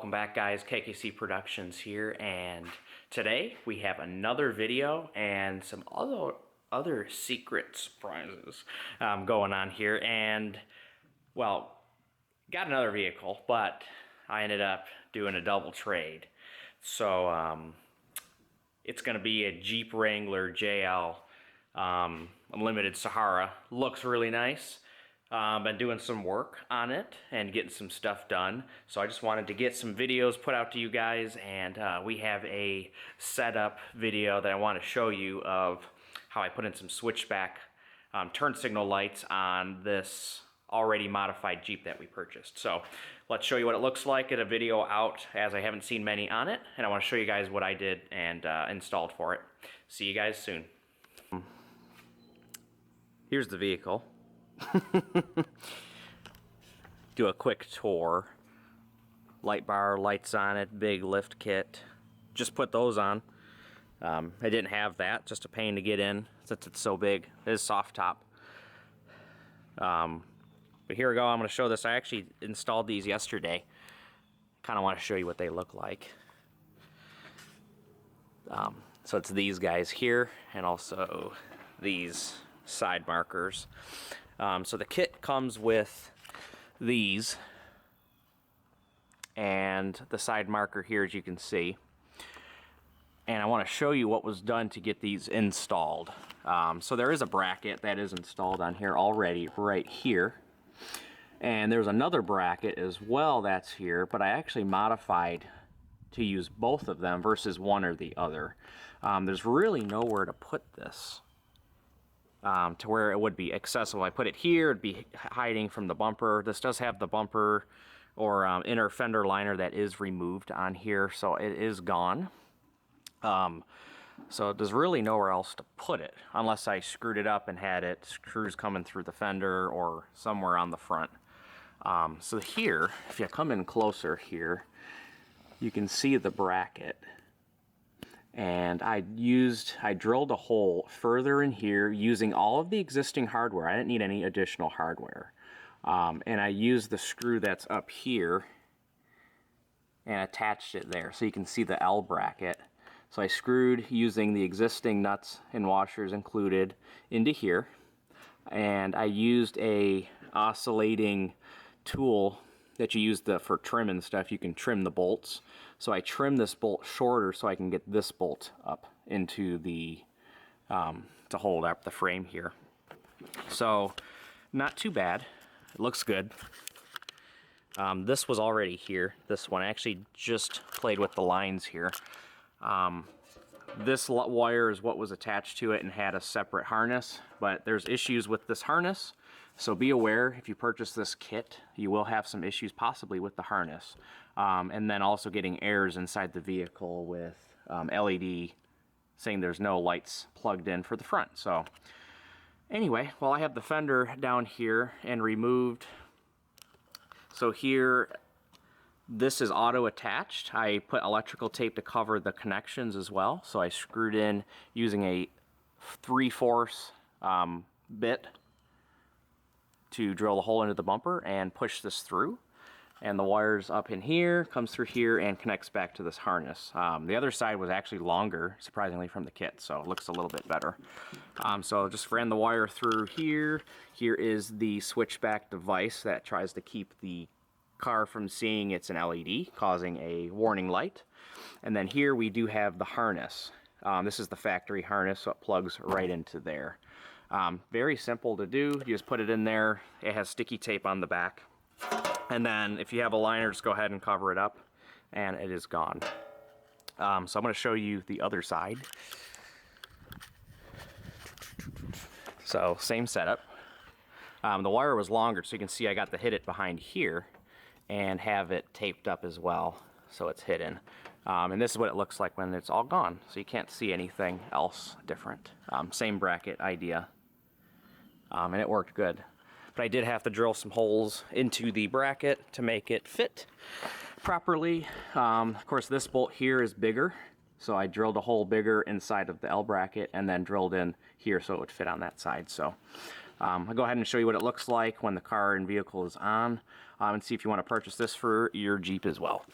Welcome back, guys. KKC Productions here, and today we have another video and some other secret surprises going on here. And well, got another vehicle, but I ended up doing a double trade. So it's going to be a Jeep Wrangler JL Unlimited Sahara. Looks really nice. Been doing some work on it and getting some stuff done, so I just wanted to get some videos put out to you guys, and we have a setup video that I want to show you of how I put in some switchback turn signal lights on this already modified Jeep that we purchased. So let's show you what it looks like. Get a video out, as I haven't seen many on it, and I want to show you guys what I did and installed for it. See you guys soon. Here's the vehicle. Do a quick tour. Light bar, lights on it, big lift kit. Just put those on. I didn't have that, just a pain to get in since it's so big. It is soft top. But here we go. I'm going to show this. I actually installed these yesterday. Kind of want to show you what they look like. So it's these guys here, and also these side markers. So the kit comes with these and the side marker here, as you can see. And I want to show you what was done to get these installed. So there is a bracket that is installed on here already, right here. And there's another bracket as well that's here, but I actually modified to use both of them versus one or the other. There's really nowhere to put this. To where it would be accessible. I put it here, it'd be hiding from the bumper. This does have the bumper or inner fender liner that is removed on here, so it is gone. So there's really nowhere else to put it, unless I screwed it up and had it screws coming through the fender or somewhere on the front. So here, if you come in closer here, you can see the bracket. And I drilled a hole further in here using all of the existing hardware. I didn't need any additional hardware. And I used the screw that's up here and attached it there so you can see the L bracket. So I screwed using the existing nuts and washers included into here. And I used a oscillating tool that you use for trim and stuff. You can trim the bolts. So I trimmed this bolt shorter so I can get this bolt up into the, to hold up the frame here. So not too bad. It looks good. This was already here. This one, I actually just played with the lines here. This wire is what was attached to it and had a separate harness, but there's issues with this harness. So be aware, if you purchase this kit, you will have some issues possibly with the harness. And then also getting errors inside the vehicle with LED saying there's no lights plugged in for the front. So anyway, well, I have the fender down here and removed. So here, this is auto attached. I put electrical tape to cover the connections as well. So I screwed in using a 3/4 bit to drill a hole into the bumper and push this through. And the wires up in here, comes through here and connects back to this harness. The other side was actually longer, surprisingly, from the kit, so it looks a little bit better. So just ran the wire through here. Here is the switchback device that tries to keep the car from seeing it's an LED, causing a warning light. And then here we do have the harness. This is the factory harness, so it plugs right into there. Very simple to do. You just put it in there. It has sticky tape on the back. And then if you have a liner, just go ahead and cover it up, and it is gone. So I'm going to show you the other side. So same setup. The wire was longer, so you can see I got to hit it behind here and have it taped up as well, so it's hidden. And this is what it looks like when it's all gone, so you can't see anything else different. Same bracket idea. And it worked good. But I did have to drill some holes into the bracket to make it fit properly. Of course, this bolt here is bigger, so I drilled a hole bigger inside of the L bracket and then drilled in here so it would fit on that side. So I'll go ahead and show you what it looks like when the car and vehicle is on, and see if you want to purchase this for your Jeep as well.